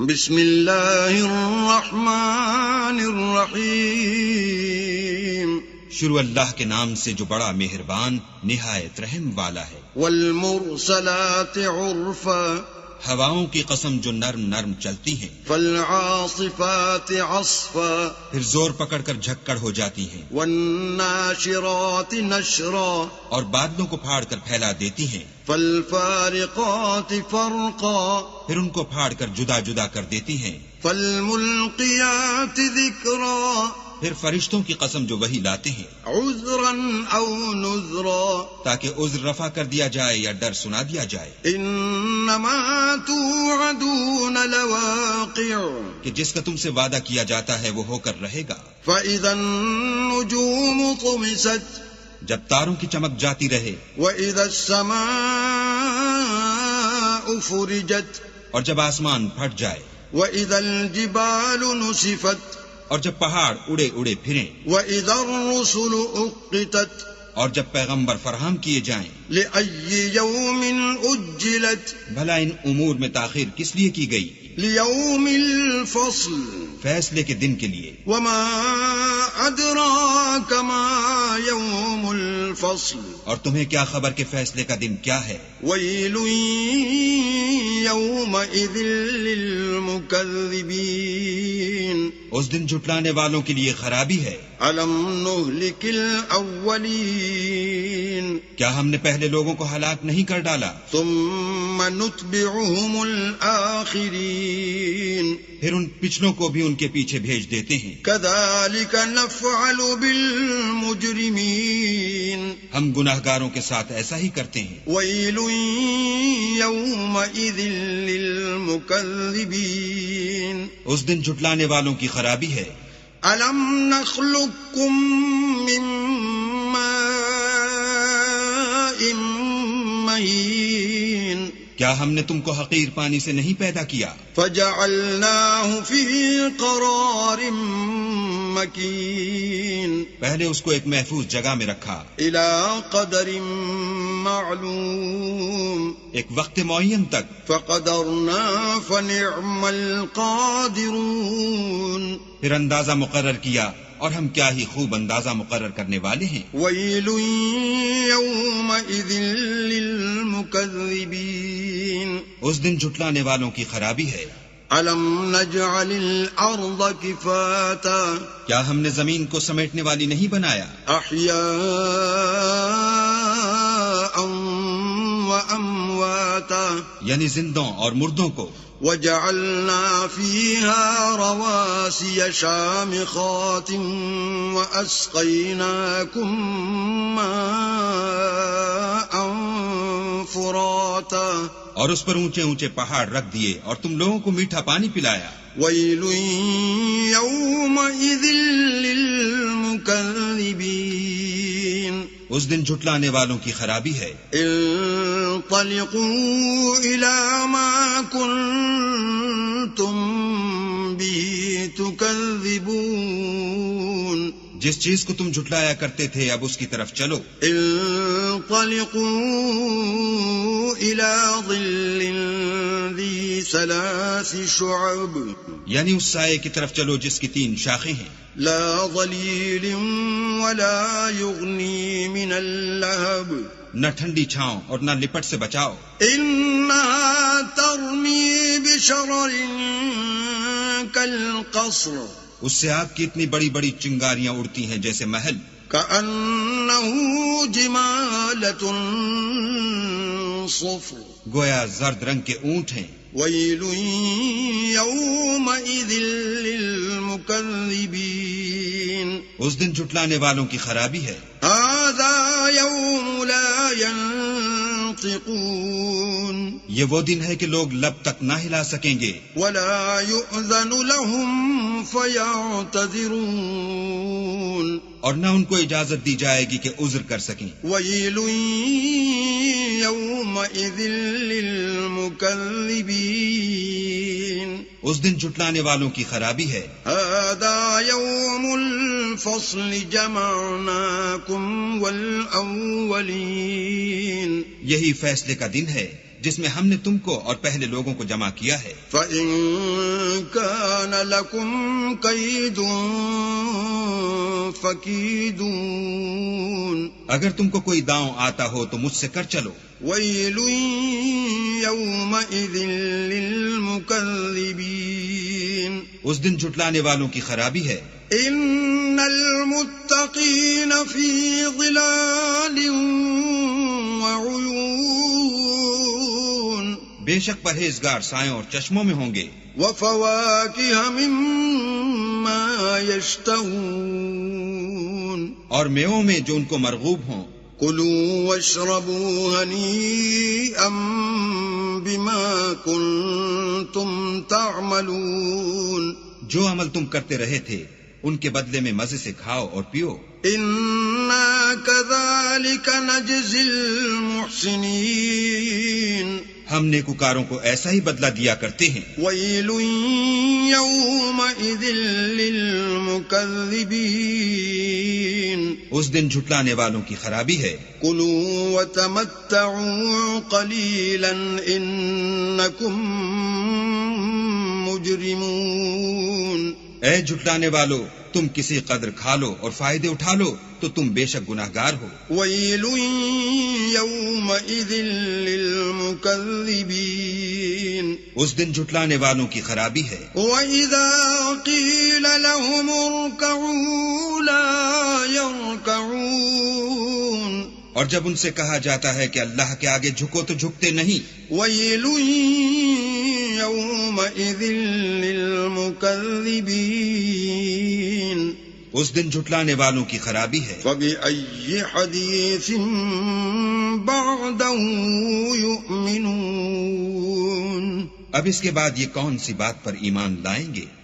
بسم اللہ الرحمن الرحیم، شروع اللہ کے نام سے جو بڑا مہربان نہایت رحم والا ہے۔ والمرسلات عرفا، ہواؤں کی قسم جو نرم نرم چلتی ہیں، فالعاصفات عصفا، پھر زور پکڑ کر جھکڑ ہو جاتی ہیں، والناشرات نشرا، اور بادلوں کو پھاڑ کر پھیلا دیتی ہیں، فالفارقات فرقا، پھر ان کو پھاڑ کر جدا جدا کر دیتی ہیں، فالملقیات ذکرا، پھر فرشتوں کی قسم جو وہی لاتے ہیں، عذرا او نذرا، تاکہ عذر رفع کر دیا جائے یا ڈر سنا دیا جائے، انما توعدون لواقع، کہ جس کا تم سے وعدہ کیا جاتا ہے وہ ہو کر رہے گا۔ فاذا النجوم طمست، جب تاروں کی چمک جاتی رہے، وَإِذَا السَّمَاءُ فُرِجَتْ، اور جب آسمان پھٹ جائے، وَإِذَا الْجِبَالُ نُسِفَتْ، اور جب پہاڑ اڑے اڑے پھریں، وَإِذَا الرُّسُلُ أُقِّتَتْ، اور جب پیغمبر فراہم کیے جائیں، لِأَيِّ يَوْمٍ أُجِّلَتْ، بھلا ان امور میں تاخیر کس لیے کی گئی؟ لِيَوْمِ الْفَصْلِ، فیصلے کے دن کے لیے۔ وَمَا أَدْرَاكَ مَا يَوْمُ الْفَصْلِ، اور تمہیں کیا خبر کہ فیصلے کا دن کیا ہے؟ وَيْلٌ يَوْمَئِذٍ لِّلْمُكَذِّبِينَ، اس دن جھٹلانے والوں کے لیے خرابی ہے۔ أَلَمْ نُهْلِكِ الْأَوَّلِينَ، کیا ہم نے پہلے لوگوں کو ہلاک نہیں کر ڈالا؟ ثُمَّ نُتْبِعُهُمُ الْآخِرِينَ، پھر ان پچھلوں کو بھی ان کے پیچھے بھیج دیتے ہیں۔ كَذَلِكَ نَفْعَلُ بِالْمُجْرِمِينَ، ہم گناہگاروں کے ساتھ ایسا ہی کرتے ہیں۔ وَيْلٌ يَوْمَئِذٍ لِّلْمُكَذِّبِينَ، اس دن جھٹلانے والوں کی خرابی ہے۔ أَلَمْ نَخْلُقكُّم مِّن مَّاءٍ مَّهِينٍ، کیا ہم نے تم کو حقیر پانی سے نہیں پیدا کیا؟ فَجَعَلْنَاهُ فِي قَرَارٍ مَّكِينٍ، پہلے اس کو ایک محفوظ جگہ میں رکھا، إِلَى قَدَرٍ معلوم، ایک وقت معین تک، فَقَدَرْنَا فَنِعْمَ الْقَادِرُونَ، پھر اندازہ مقرر کیا اور ہم کیا ہی خوب اندازہ مقرر کرنے والے ہیں۔ وَيْلٌ يَوْمَئِذٍ لِّلْمُكَذِّبِينَ، اس دن جھٹلانے والوں کی خرابی ہے۔ أَلَمْ نَجْعَلِ الْأَرْضَ كِفَاتًا، کیا ہم نے زمین کو سمیٹنے والی نہیں بنایا؟ أَحْيَاءً وَأَمْوَاتًا، یعنی زندوں اور مردوں کو۔ وَجَعَلْنَا فِيهَا رَوَاسِيَ شَامِخَاتٍ وَأَسْقَيْنَاكُم مَّاءً فُرَاتًا، اور اس پر اونچے اونچے پہاڑ رکھ دیے اور تم لوگوں کو میٹھا پانی پلایا۔ وَيْلٌ يَوْمَئِذٍ لِّلْمُكَذِّبِينَ، اس دن جھٹلانے والوں کی خرابی ہے۔ انطلقوا إِلَى مَا كُنتُم بِهِ تُكَذِّبُونَ، جس چیز کو تم جھٹلایا کرتے تھے اب اس کی طرف چلو۔ انطلقوا إِلَى ظِلٍّ ذِي ثَلَاثِ شُعَبٍ، یعنی اس سائے کی طرف چلو جس کی 3 شاخیں ہیں، لا ظليل ولا يغني من اللهب، نہ ٹھنڈی چھاؤں اور نہ لپٹ سے بچاؤ۔ إنها ترمي بشرر كالقصر، اس سے آگ کی اتنی بڑی بڑی چنگاریاں اڑتی ہیں جیسے محل۔ كأنه جمالة صفر، گویا زرد رنگ کے اونٹ ہیں۔ ويل يومئذ للمكذبين، اس دن جھٹلانے والوں کی خرابی ہے۔ هذا يوم لا ينطقون، یہ وہ دن ہے کہ لوگ لب تک نہ ہلا سکیں گے، ولا يؤذن لهم فيعتذرون، اور نہ ان کو اجازت دی جائے گی کہ عذر کر سکیں۔ ويل يومئذ للمكذبين، اس دن جھٹلانے والوں کی خرابی ہے۔ هذا يوم الفصل جمعناكم والأولين، یہی فیصلے کا دن ہے، جس میں ہم نے تم کو اور پہلے لوگوں کو جمع کیا ہے. فَإِن كَانَ لَكُمْ كَيْدٌ فَكِيدُونِ اگر تم کو کوئی داؤں آتا ہو تو مجھ سے کر چلو. وَيْلٌ يَوْمَئِذٍ لِّلْمُكَذِّبِينَ اس دن جھٹلانے والوں کی خرابی ہے. إِنَّ الْمُتَّقِينَ فِي ظِلَالٍ وَعُيُونٍ بے شک پرہیزگار سایوں اور چشموں میں ہوں گے. وَفَوَاكِهَ مِمَّا يَشْتَهُونَ اور میووں میں جو ان کو مرغوب ہوں. كُلُوا وَاشْرَبُوا هَنِيئًا بِمَا كُنتُمْ تَعْمَلُونَ جو عمل تم کرتے رہے تھے ان کے بدلے میں مزے سے کھاؤ اور پیو. إِنَّا كَذَلِكَ نَجْزِي الْمُحْسِنِينَ ہم نیکوکاروں کو ایسا ہی بدلہ دیا کرتے ہیں. وَيْلٌ يَوْمَئِذٍ لِّلْمُكَذِّبِينَ اس دن جھٹلانے والوں کی خرابی ہے. كُلُوا وَتَمَتَّعُوا قَلِيلًا إِنَّكُمْ مُجْرِمُونَ اے جھٹلانے والو تم کسی قدر کھا لو اور فائدے اٹھا لو تو تم بے شک گناہگار ہو. وَيْلٌ يَوْمَئِذٍ لِّلْمُكَذِّبِينَ اس دن جھٹلانے والوں کی خرابی ہے. وَإِذَا قِيلَ لَهُمُ ارْكَعُوا لَا يَرْكَعُونَ اور جب ان سے کہا جاتا ہے کہ اللہ کے آگے جھکو تو جھکتے نہیں. وَيْلٌ يَوْمَئِذٍ لِّلْمُكَذِّبِينَ اس دن جھٹلانے والوں کی خرابی ہے. فَبِأَيِّ حَدِيثٍ بَعْدَهُ يُؤْمِنُونَ اب اس کے بعد یہ کون سی بات پر ایمان لائیں گے؟